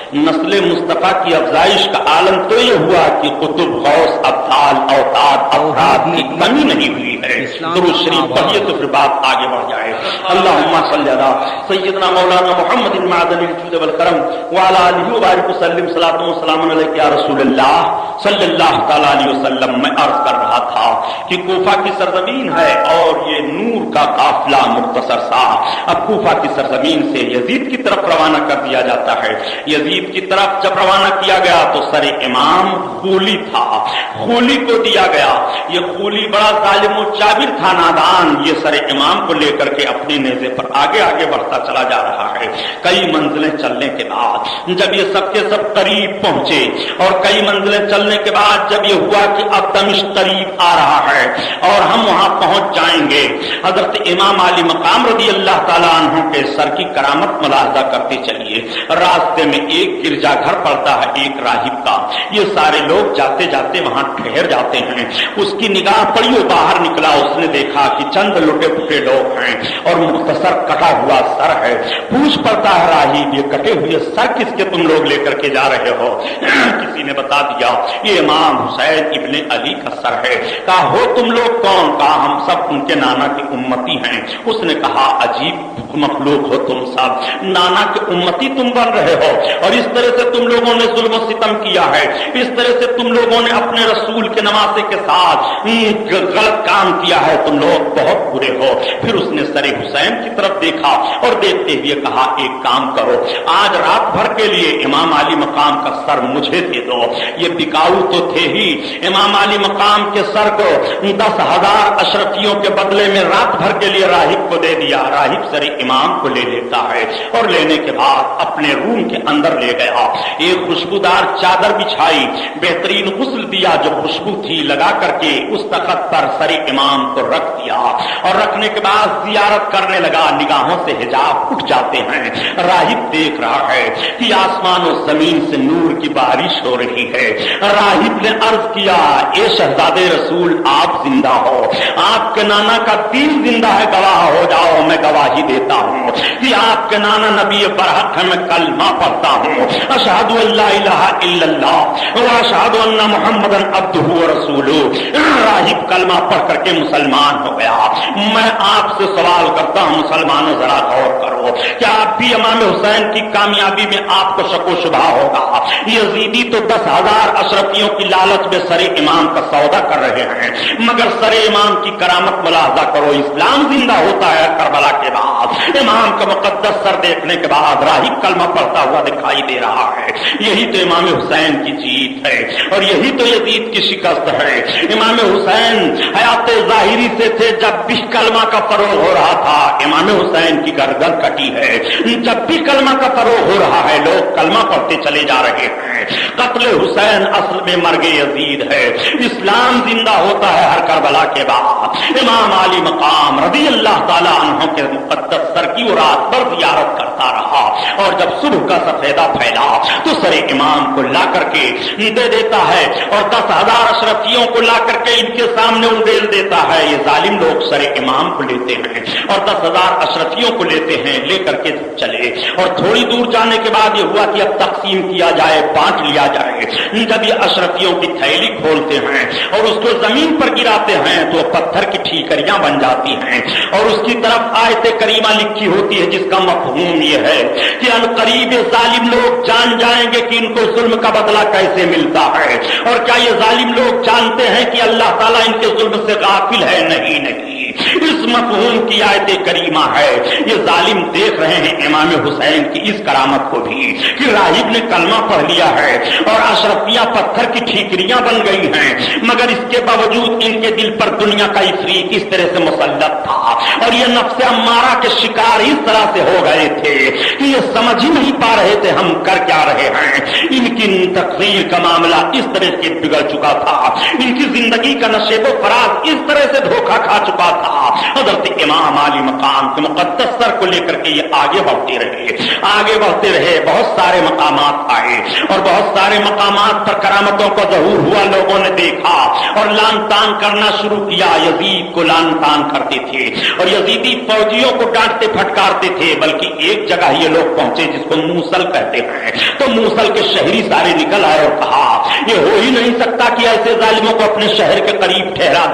नस्ल मुस्तफ़ा की अफजाइश का आलम तो ये हुआ कि कुतुब गौस अब्दाल औताद अफराद की कमी नहीं हुई है। दुरूद शरीफ पढ़िए तो फिर बात आगे बढ़ जाए। अल्लाहुम्मा सल्ली अला सय्यदना मौलाना मुहम्मदिन मादनिल जुद वल करम व अला आलिहि व बारिक वसल्लम सलातु व सलाम अलैका या रसूलल्लाह सल्लल्लाहु तआला अलैहि वसल्लम। मैं अर्ज कर रहा था कि कूफा की सरजमीन है और ये नूर का काफिला मुख्तसर सा अब कूफा की सरजमीन से यजीद की तरफ रवाना कर दिया जाता है। यजीद की तरफ जब रवाना किया गया तो सरे इमाम खूली था, खूली को दिया गया। ये खूली बड़ा जालिम और जाबिर था, नादान। ये सरे इमाम को लेकर के अपने नेज़े पर आगे आगे बढ़ता चला जा रहा है। कई मंजिलें चलने के बाद जब ये सबके सब करीब पहुंचे और कई मंजिलें चलने के बाद जब ये हुआ कि अब दमिश्क करीब आ रहा है और हम वहां पहुंच जाएंगे, हजरत इमाम अली मकाम रज़ी अल्लाह ताला अन्हु के सर की करामत मुलाहजा करते चलिए। रास्ते में एक गिरजाघर पड़ता है, एक राहिब का। ये सारे लोग जाते जाते वहां ठहर जाते हैं। उसकी निगाह पड़ी, वो बाहर निकला, उसने देखा कि चंद लुटे पुटे लोग हैं और मुख्तसर कटा हुआ सर है। पूछ पड़ता है राहिब, ये कटे हुए सर किसके तुम लोग लेकर के जा रहे हो? किसी ने बता दिया ये इमाम हुसैन इब्ने अली का सर है। कहा हो तुम लोग कौन? कहा हम सब उनके नाना की उम्मती हैं। उसने कहा अजीब मखलूक हो तुम सब, नाना के उम्मती तुम बन रहे हो और इस तरह से तुम लोगों ने जुल्म सितम किया है, इस तरह से तुम लोगों ने अपने रसूल के नवासे के साथ गलत काम किया है, तुम लोग बहुत बुरे हो। फिर उसने सरे हुसैन की तरफ देखा और देखते हुए कहा एक काम करो, आज रात भर के लिए इमाम अली मकाम का सर मुझे दे दो। ये बिकाऊ तो थे ही, इमाम अली मकाम के सर को 10,000 अशरफियों के बदले में रात भर के लिए राहिब को दे दिया। राहिब सरे इमाम को ले लेता है और लेने के बाद अपने रूम के अंदर ले गया। एक खुशबूदार चादर बिछाई, बेहतरीन गुस्ल दिया जो खुशबू थी लगा करके उस तख्त पर सरे इमाम को रख दिया और रखने के बाद जियारत करने लगा। निगाहों से हिजाब उठ जाते हैं। राहिब देख रहा है कि आसमान और जमीन से नूर की बारिश हो रही है। राहिब ने अर्ज किया ए शहजादे रसूल आप जिंदा हो, आपके नाना का दीन जिंदा है, गवाह हो जाओ। मैं गवाही देता हूँ कि आपके नाना नबी बरहक है, मैं कलमा पढ़ता हूँ अशहदु अल्ला इलाहा इल्लल्लाह व अशहदु अन्ना मुहम्मदन अब्दुहु व रसूलुहु। राहिब कलमा पढ़ करके मुसलमान हो गया। मैं आपसे सवाल करता हूँ मुसलमानों जरा गौर करो, क्या आप भी इमाम हुसैन की कामयाबी में आपको शको शुबा होगा? यजीदी तो 10,000 अशरफियों की लालच में सरे इमाम का सौदा कर रहे हैं, मगर सरे इमाम की करामत मुलाहजा करो, इस्लाम जिंदा होता है करबला के बाद। इमाम का मुकद्दस सर देखने के बाद राहिब कलमा पढ़ता हुआ दिखाई दे रहा है। यही तो इमाम हुसैन की जीत है और यही तो यजीद की शिकस्त है। इमाम हुसैन हयात जाहिरी से थे जब भी कलमा का फरोग हो रहा था, इमाम हुसैन की गर्दन कटी है। जब भी कलमा का फरोग हो रहा है लोग कलमा पढ़ते चले जा रहे हैं। कत्ल हुसैन असल में मर्गे यजीद है, इस्लाम जिंदा होता है हर करबला के बाद। इमाम अली मकाम रज़ी अल्लाह ताला अन्हु के मुक़द्दस सर की वो रात भर जियारत करता रहा और जब सुबह का सफेदा फैला तो सरे इमाम को ला करके दे देता है और 10,000 अशरफियों को ला करके इनके सामने उंडेल देता है। ये जालिम लोग सरे इमाम को लेते हैं और 10,000 अशरफियों को लेते हैं, लेकर के चले और थोड़ी दूर जाने के बाद ये हुआ कि अब तकसीम किया जाए, बांट लिया जाए। जब ये अशरफियों की थैली खोलते हैं और उसको जमीन पर गिराते हैं तो पत्थर की ठीकरियां बन जाती हैं और उसकी तरफ आयत करीमा लिखी होती है जिसका मफहूम ये है कि अनकरीब जालिम लोग जान जाएंगे कि इनको जुल्म का बदला कैसे मिलता है। और क्या ये जालिम लोग जानते हैं कि अल्लाह ताला इनके जुल्म से गाफिल है? नहीं नहीं, इस मफहूम की आयत करीमा है। ये जालिम देख रहे हैं इमाम हुसैन की इस करामत को भी कि राहिब ने कलमा पढ़ लिया है और अशरफियां पत्थर की ठीकरियां बन गई हैं, मगर इसके बावजूद इनके दिल पर दुनिया का इफरीत इस तरह से मुसल्लत था और ये नफ्स अम्मारा के शिकार इस तरह से हो गए थे कि ये समझ ही नहीं पा रहे थे हम कर क्या रहे हैं। इनकी तकदीर का मामला इस तरह से बिगड़ चुका था, इनकी जिंदगी का नशेबो फराज इस तरह से धोखा खा चुका था। हजरत इमाम आली मकाम के मुकद्दस सर को लेकर के ये आगे बढ़ते रहे। बहुत सारे मकामात आए और बहुत सारे मकामात पर करामतों को ज़हूर हुआ, लोगों ने देखा और लान तान करना शुरू किया। यजीद को लान तान करते थे और यजीदी फौजियों को डांटते फटकारते थे। बल्कि एक जगह ये लोग पहुंचे जिसको मूसल कहते हैं, तो मूसल के शहरी सारे निकल आए और कहा ये हो ही नहीं सकता कि ऐसे जालिमों को अपने शहर के करीब ठहरा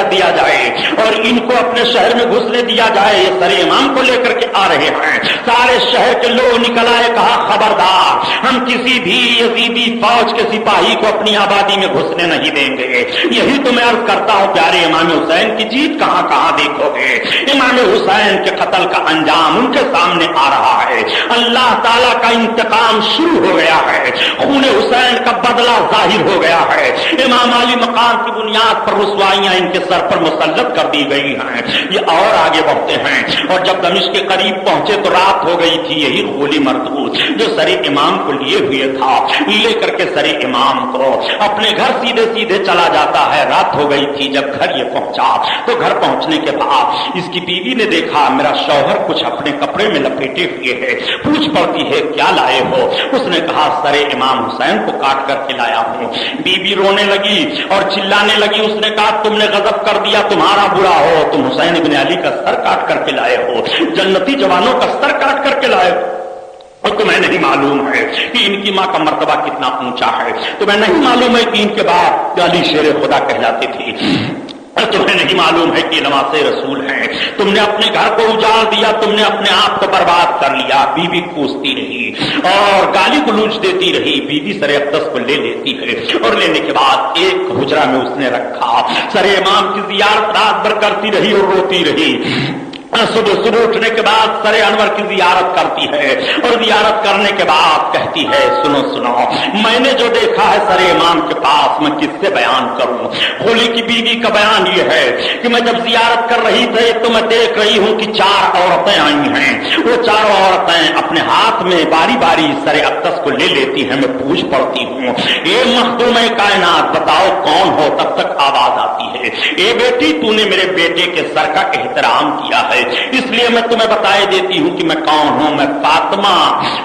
दिया जाए और इनको अपने शहर में घुसने दिया जाए। ये सरे इमाम को लेकर के आ रहे हैं। सारे शहर के लोग निकल आए, कहा खबरदार, हम किसी भी यजीदी फौज के सिपाही को अपनी आबादी में घुसने नहीं देंगे। यही तो मैं अर्ज करता हूं, प्यारे इमाम हुसैन की जीत कहां कहां देखोगे। इमाम हुसैन के कत्ल का अंजाम उनके सामने आ रहा है। अल्लाह ताला का इंतकाम शुरू हो गया है, खून हुसैन का बदला जाहिर हो गया है। इमाम अली मकाम की बुनियाद पर रुसवाइयां इनके सर पर मुसल्लत कर दी गई हैं। ये और आगे बढ़ते हैं और जब दमिश्क के करीब पहुंचे तो रात हो गई थी। यही गोली मरदूद जो सरे इमाम को लिए हुए था, लेकर के सरे इमाम को अपने घर सीधे सीधे चला जाता है। रात हो गई थी। जब घर ये पहुंचा तो घर पहुंचने के बाद इसकी बीवी ने देखा मेरा शौहर कुछ अपने कपड़े में लपेटे हुए है। पूछ पड़ती है क्या लाए हो? उसने कहा सरे इमाम हुसैन को काट करके लाया हूं। बीबी रोने लगी और चिल्लाने लगी। उसने कहा तुमने गजब कर दिया, तुम्हारा बुरा हो, तुम हुसैन इब्न अली का सर काट करके लाए हो, जन्नती जवानों का सर काट करके लाए हो। और तुम्हें नहीं मालूम है कि इनकी मां का मर्तबा कितना ऊंचा है? तुम्हें नहीं मालूम है कि इनके बाप अली शेर खुदा कहलाते थे? और तुम्हें नहीं मालूम है कि नवासे रसूल हैं? तुमने अपने घर को उजाड़ दिया, तुमने अपने आप को बर्बाद कर लिया। बीवी पूछती रही और गाली गलौज देती रही। बीवी सरे अक़दस को ले लेती है और लेने के बाद एक हुजरा में उसने रखा। सरे इमाम की जियारत रात भर करती रही और रोती रही। सुबह उठने के बाद सरे अनवर की जियारत करती है और जियारत करने के बाद कहती है सुनो मैंने जो देखा है सरे इमाम के पास मैं किससे बयान करूं। होली की बीवी का बयान ये है कि मैं जब जियारत कर रही थी तो मैं देख रही हूं कि 4 औरतें आई हैं। वो 4 औरतें अपने हाथ में बारी बारी सरे अक़दस को ले लेती हैं। मैं पूछ पड़ती हूं ये मखदूम कायनात बताओ कौन हो? तब तक आवाज आती है ए बेटी तूने मेरे बेटे के सर का एहतराम किया है, इसलिए मैं तुम्हें बताए देती हूं कि मैं कौन हूं। मैं फातिमा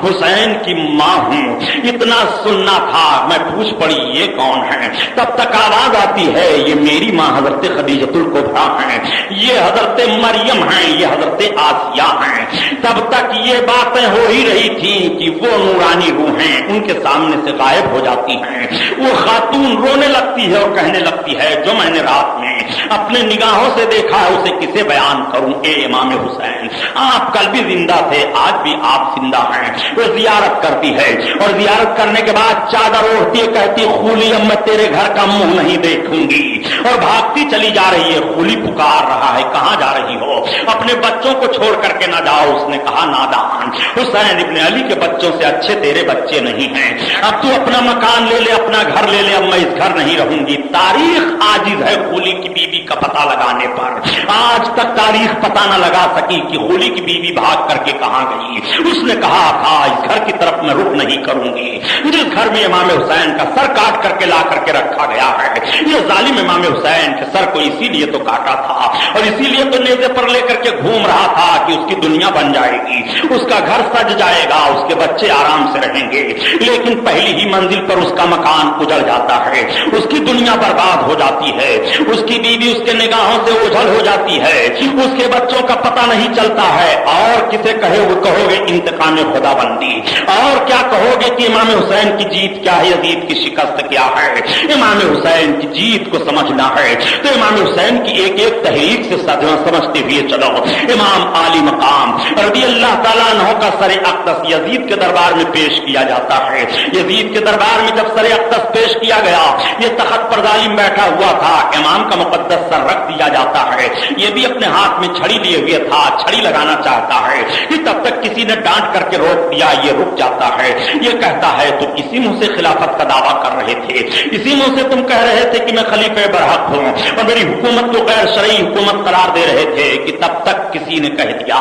हुसैन की मां हूं। इतना सुनना था, मैं पूछ पड़ी ये कौन है? तब तक आवाज आती है ये मेरी मां हजरत खदीजतुल कुबरा हैं, ये हजरत मरियम हैं, ये हजरत आसिया हैं। तब तक ये बातें हो ही रही थी कि वो नूरानी रूहें उनके सामने से गायब हो जाती हैं। वो खातून रोने लगती है और कहने लगती है जो मैंने रात में अपने निगाहों से देखा है उसे किसे बयान करूं। ए इमाम हुसैन आप कल भी जिंदा थे, आज भी आप जिंदा हैं। वो जियारत करती है और जियारत करने के बाद चादर ओढ़ती है, कहती खूली अब मैं तेरे घर का मुंह नहीं देखूंगी और भागती चली जा रही है। खूली पुकार रहा है कहां जा रही हो? अपने बच्चों को छोड़ करके ना जाओ। उसने कहा नादान हुसैन इब्न अली के बच्चों से अच्छे तेरे बच्चे नहीं हैं। अब तू अपना मकान ले ले, अपना घर ले ले, अब मैं इस घर नहीं रहूंगी। तारीख आजिज है खूली की बीवी का पता लगाने पर। आज तक तारीख पता न लगा सकी कि खूली की बीवी भाग करके कहां गई। उसने कहा था इस घर की तरफ मैं रुख नहीं करूंगी जिस घर में इमाम हुसैन का सर काट करके ला करके रखा गया है। ये जालिम इमाम हुसैन के सर को इसीलिए तो काटा था और इसीलिए तो नेज़े पर लेकर के घूम रहा था कि उसकी दुनिया बन जाएगी, उसका घर सज जाएगा, उसके बच्चे आराम से रहेंगे। लेकिन पहली ही मंजिल पर उसका मकान उजड़ जाता है, उसकी दुनिया बर्बाद हो जाती है, उसकी बीवी उसके निगाहों से ओझल हो जाती है, उसके बच्चों का पता नहीं चलता है। और किसे कहोगे इंतकाम खुदाबंदी, और क्या कहोगे कि इमाम हुसैन की जीत क्या है, यजीद की शिकस्त क्या है। इमाम हुसैन की जीत को समझना है तो इमाम हुसैन की एक एक तहरीक से समझते हुए चलो। इमाम आली मकाम रज़ी अल्लाह ताला अन्हु का सरे अक़दस यजीद के दरबार में पेश किया जाता है। यजीद के दरबार में जब सरे अक़दस पेश किया गया, ये तख्त पर जालिम बैठा हुआ था, इमाम का मुक़द्दस सर रख दिया जाता है। ये भी अपने हाथ में छड़ी लिए हुए था, छड़ी लगाना चाहता है कि तब तक किसी ने डांट करके रोक दिया, ये रुक जाता है। ये کہتا ہے تم اسی منہ سے خلافت کا دعویٰ کر رہے تھے، اسی منہ سے تم کہہ رہے تھے کہ میں خلیفہ برحق ہوں اور میری حکومت کو غیر شرعی حکومت قرار دے رہے تھے کہ تب تک کسی نے کہہ دیا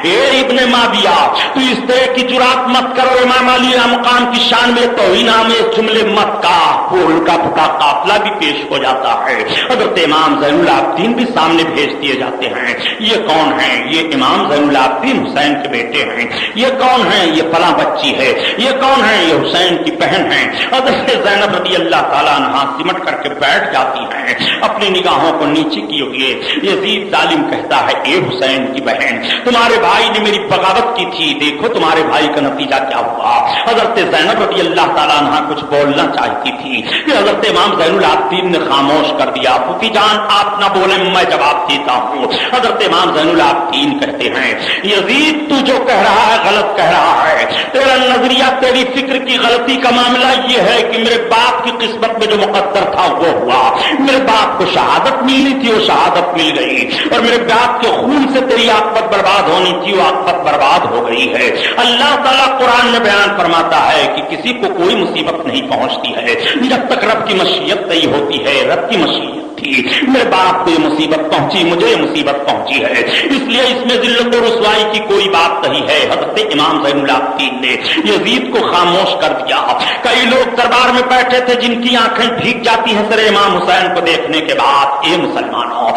اے ابن مابیہ تو اس طرح کی جرات مت کرو، امام علی مقام کی شان میں توہین آمیز جملے مت کا، پھول کا پھٹا قافلہ بھی پیش ہو جاتا ہے، حضرت امام زین العابدین بھی سامنے بھیج دیے جاتے ہیں۔ یہ کون ہیں؟ یہ امام زین العابدین حسین کے بیٹے ہیں۔ یہ کون ہیں؟ یہ فلاں بچی ہے۔ یہ کون ہیں؟ یہ حسین کی بہن ہیں۔ حضرت زینب رضی اللہ تعالیٰ عنہا سمٹ کر کے بیٹھ جاتی ہیں، اپنی نگاہوں کو نیچے کیے ہوئے۔ یزید ظالم کہتا ہے اے حسین کی بہن، تمہارے بھائی نے میری بغاوت کی تھی، دیکھو تمہارے بھائی کا نتیجہ کیا ہوا۔ حضرت زینب رضی اللہ تعالیٰ عنہا کچھ بولنا چاہتی تھی کہ حضرت امام زین العابدین نے خاموش کر دیا۔ پھوپھی جان آپ نہ بولیں، میں جواب دیتا ہوں۔ حضرت امام زین العابدین کہتے ہیں یزید تو جو کہہ رہا ہے غلط کہہ رہا ہے، تیرا نظریہ تیری فکر کی غلطی کا معاملہ یہ ہے کہ میرے باپ کی قسمت میں جو مقدر تھا وہ ہوا، میرے باپ کو شہادت ملنی تھی وہ شہادت مل گئی، اور میرے باپ کے خون سے تیری عاقبت برباد ہونی تھی وہ عاقبت برباد ہو گئی ہے۔ اللہ تعالیٰ قرآن میں بیان فرماتا ہے کہ کسی کو کوئی مصیبت نہیں پہنچتی ہے جب تک رب کی مشیت نہیں ہوتی ہے۔ رب کی مشیت تھی، میرے باپ کو یہ مصیبت پہنچی، مجھے یہ مصیبت پہنچی ہے، اس لیے اس میں ذلت و رسوائی کی کوئی بات نہیں ہے۔ حضرت امام زین العابدین نے یزید کو خاموش کر دیا۔ کئی لوگ دربار میں بیٹھے تھے جن کی آنکھیں بھیگ جاتی ہیں سر امام حسین کو دیکھنے کے بعد۔ اے مسلمانوں،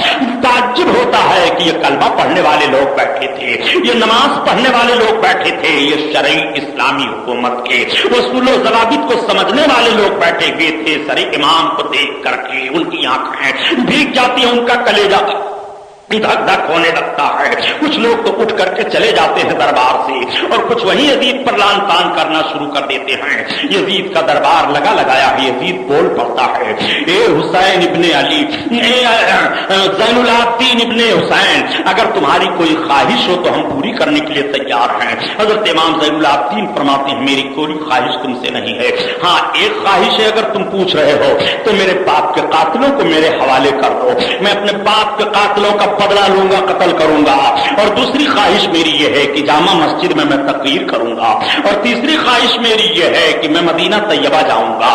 تعجب ہوتا ہے کہ یہ کلمہ پڑھنے والے لوگ بیٹھے تھے، یہ نماز پڑھنے والے لوگ بیٹھے تھے، یہ شرعی اسلامی حکومت کے اصول و ضوابط کو سمجھنے والے لوگ بیٹھے ہوئے تھے۔ سر امام کو دیکھ کر کے ان کی آنکھیں بھیگ جاتی ہے، ان کا کلیجہ دھک دھک ہونے لگتا ہے۔ کچھ لوگ تو اٹھ کر کے چلے جاتے ہیں دربار سے، اور کچھ وہیں یزید پر لان تان کرنا شروع کر دیتے ہیں۔ یزید کا دربار لگا لگایا ہے، یزید بول پڑتا ہے اے حسین ابن علی، اے زین العابدین ابن حسین، اگر تمہاری کوئی خواہش ہو تو ہم پوری کرنے کے لیے تیار ہیں۔ حضرت امام زین العابدین فرماتے ہیں میری کوئی خواہش تم سے نہیں ہے، ہاں ایک خواہش ہے، اگر تم پوچھ رہے ہو تو میرے باپ کے قاتلوں کو میرے حوالے کر دو، میں اپنے باپ کے قاتلوں کا بدلہ لوں گا، قتل کروں گا۔ اور دوسری خواہش میری یہ ہے کہ جامع مسجد میں تقریر کروں گا، اور تیسری خواہش میری یہ ہے کہ میں مدینہ طیبہ جاؤں گا۔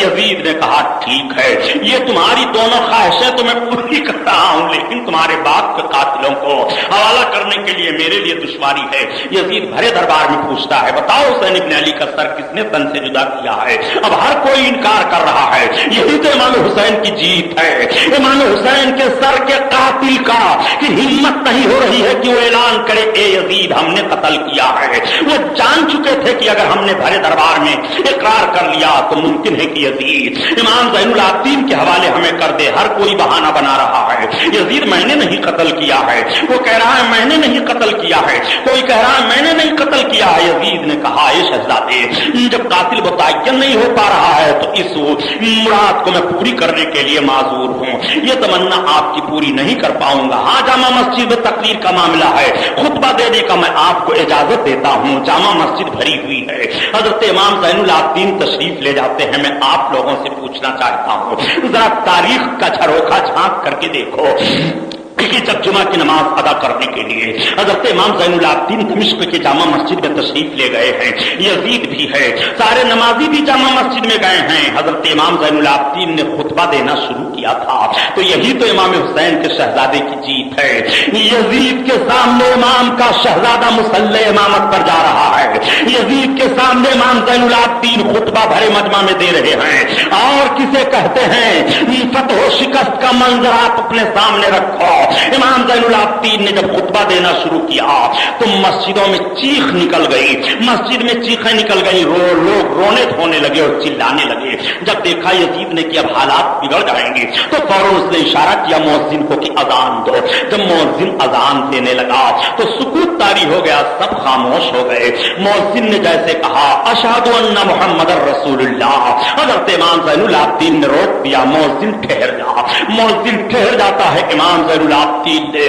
یزید نے کہا ٹھیک ہے، یہ تمہاری دونوں خواہشیں تو میں پوری کر رہا ہوں، لیکن تمہارے باپ کے قاتلوں کو حوالہ کرنے کے لیے میرے لیے دشواری ہے۔ یزید بھرے دربار میں پوچھتا ہے بتاؤ حسین ابن علی کا سر کس نے تن سے جدا کیا ہے؟ اب ہر کوئی انکار کر رہا ہے، یہی تو امام حسین کی جیت ہے۔ امام حسین کے سر کے قاتل کا کہ ہمت نہیں ہو رہی ہے کہ وہ اعلان کرے اے یزید ہم نے قتل کیا ہے۔ وہ جان چکے تھے کہ اگر ہم نے بھرے دربار میں اقرار کر لیا تو ممکن ہے کہ یزید امام زین العابدین کے حوالے ہمیں کر دے۔ ہر کوئی بہانہ بنا رہا ہے، یزید میں نے نہیں قتل کیا ہے، وہ کہہ رہا ہے میں نے نہیں قتل کیا ہے، کوئی کہہ رہا ہے میں نے نہیں قتل کیا ہے۔ یزید نے کہا اے شہزادے، جب قاتل متعین نہیں ہو پا رہا ہے تو اس مراد کو میں پوری کرنے کے لیے معذور ہوں، یہ تمنا آپ کی پوری نہیں کر پاؤں گا۔ ہاں جامع مسجد میں تقریر کا معاملہ ہے، خطبہ دینے کا میں آپ کو اجازت دیتا ہوں، جامع مسجد بھری ہوئی ہے۔ حضرت امام زین العابدین تشریف لے جاتے ہیں۔ میں آپ لوگوں سے پوچھنا چاہتا ہوں ذرا تاریخ کا جھروکھا جھانک کر کے دیکھو کہ جب جمعہ کی نماز ادا کرنے کے لیے حضرت امام زین العابدین دمشق کی جامع مسجد میں تشریف لے گئے ہیں، یزید بھی ہے، سارے نمازی بھی جامع مسجد میں گئے ہیں۔ حضرت امام زین العابدین نے خطبہ دینا شروع کیا تھا، تو یہی تو امام حسین کے شہزادے کی جیت ہے۔ یزید کے سامنے امام کا شہزادہ مسلح امامت پر جا رہا ہے، یزید کے سامنے امام زین العابدین خطبہ بھرے مجمع میں دے رہے ہیں، اور کسے کہتے ہیں فتح و شکست کا منظر آپ اپنے سامنے رکھو۔ امام زین العابدین نے جب خطبہ دینا شروع کیا تو مسجدوں میں چیخ نکل گئی، مسجد میں چیخیں نکل گئی، لوگ رونے دھونے لگے اور چلانے لگے۔ جب دیکھا یزید نے کہ اب حالات بگڑ جائیں گے تو فوراً اس نے اشارہ کیا مؤذن کو کہ اذان دو۔ جب مؤذن اذان دینے لگا تو سکوت طاری ہو گیا، سب خاموش ہو گئے۔ مؤذن نے جیسے کہا اشہد ان محمد رسول اللہ، حضرت امام زین العابدین نے روک دیا مؤذن ٹھہر جا۔ مؤذن ٹھہر جاتا ہے، امام زین العابدین نے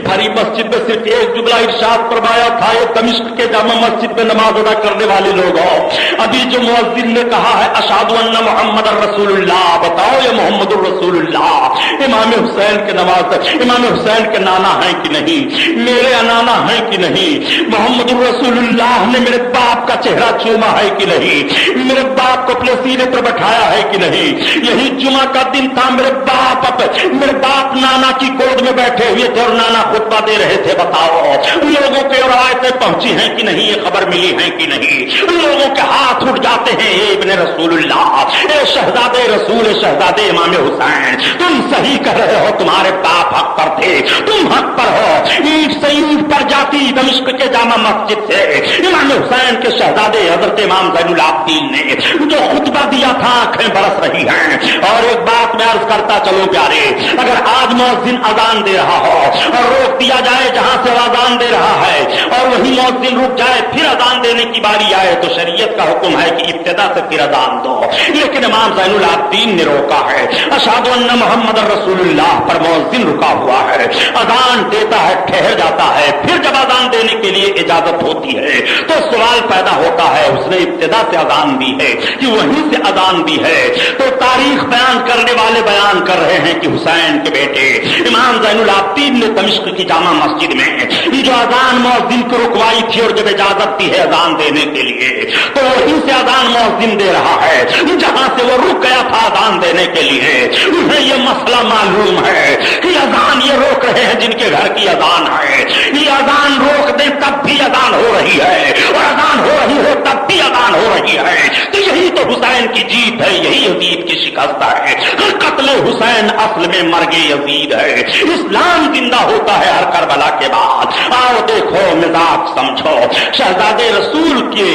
بھری مسجد میں صرف ایک جملہ ارشاد فرمایا تھا، یہ دمشق کے جامع مسجد میں نماز ادا کرنے والے لوگ ہو، ابھی جو مؤذن نے کہا ہے اشہد ان محمد رسول اللہ، بتاؤ یہ محمد الرسول اللہ امام حسین کے نواز، امام حسین کے نانا ہیں کہ نہیں، میرے نانا ہیں کہ نہیں؟ محمد الرسول اللہ نے میرے باپ کا چہرہ चूमा है कि नहीं, मेरे बाप को अपने सीने पर बैठाया है कि नहीं। यही जुमा का दिन था, मेरे बाप नाना की गोद में बैठे हुए थे और नाना खुतबा दे रहे थे। बताओ लोगों के रवायतें पहुंची हैं कि नहीं, ये खबर मिली है कि नहीं। लोगों के हाथ उठ जाते हैं, इब्ने रसूलुल्लाह, ए शहजादे रसूल, शहजादे इमाम हुसैन, तुम सही कर रहे हो, तुम्हारे बाप हक पर थे, तुम हक पर हो। ईंट से ईंट पर जाती दमिश्क के जामा मस्जिद से इमाम हुसैन के शहजादे हजरत इमाम ज़ैनुल आबिदीन ने जो खुतबा दिया था, आंखें बरस रही हैं। और एक बात मैं अर्ज करता चलो प्यारे, अगर आज मुअज्जिन अजान दे रहा हो और रोक दिया जाए जहां से अजान दे रहा है और वही मुअज्जिन रुक जाए, फिर अजान देने की बारी आए, तो शरीयत का हुक्म है कि इब्तिदा से फिर अजान दो। लेकिन इमाम ज़ैनुल आबिदीन ने रोका है। अशहदु अन्ना मुहम्मदन रसूलुल्लाह पर मुअज्जिन रुका हुआ है, अजान देता है, ठहर जाता है, फिर जब अजान देने के लिए इजाजत होती है तो सवाल पैदा होता है, उसने इब्तिदा से अजान दी है कि वहीं से अजान दी है। तो तारीख बयान करने वाले बयान कर रहे हैं कि हुसैन के बेटे इमाम ज़ैनुल आबिदीन ने दमिश्क की जामा मस्जिद में ये जो अजान मुअज्जिन को रुकवाई थी और जब इजाजत दी है अजान देने के लिए, तो वहीं से अजान मुअज्जिन दे रहा है जहां से वो रुक गया था अजान देने के लिए। उन्हें ये मसला मालूम है कि अजान ये रोक रहे हैं जिनके घर की अजान है, ये अजान रोक दे तब भी अजान हो रही है और अजान हो रही हो तब भी अजान हो रही है। तो यही तो हुसैन की जीत है, यही यजीद की शिकस्त है। कत्ल हुसैन असल में मर्गे यजीद है। इस्लाम जिंदा होता है हर करबला के बाद। आओ देखो मिजाज समझो, शहजादे रसूल के